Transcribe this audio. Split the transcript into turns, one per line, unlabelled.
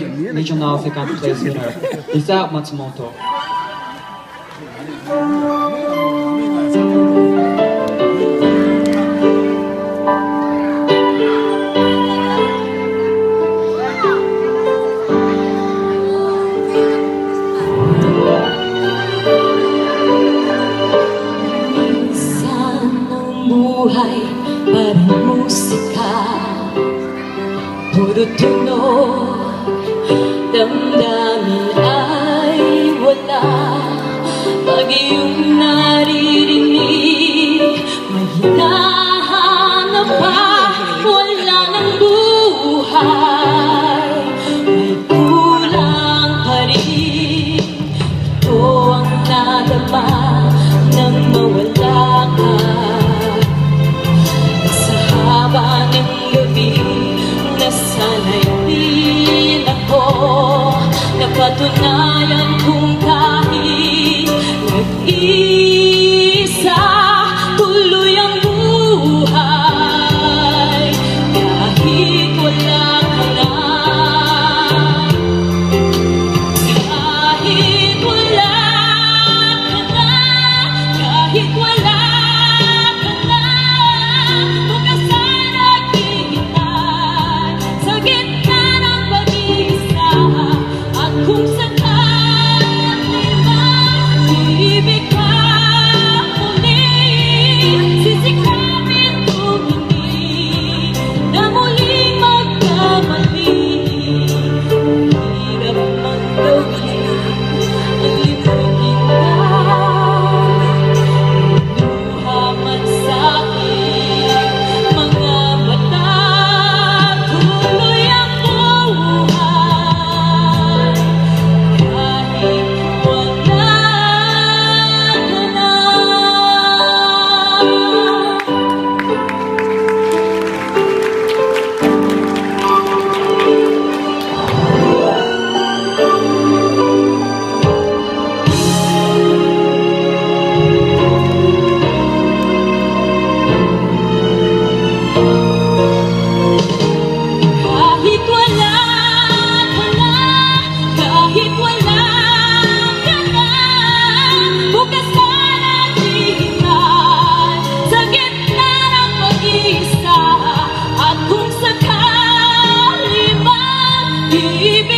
regional second place winner, Isaac Matsumoto.
Buhay parang musika, puro tunog, damdamin ay wala. Pag iyong naririnig, may hinahanap pa, wala ng buhay, may kulang pa rin. Ito ang nadama nang mawala ka. Ng gabi na sana'y di ako napatunayan kung kahit nag-isa tuloy ang buhay kahit wala ka na, kahit wala ka na, kahit wala. Kung sakali man ibig ka muli, sisikapin kung hindi na muling magkamali. Hirap man gawin ang limutin ka, luha man sa'kin mga mata, tuloy ang buhay. Keep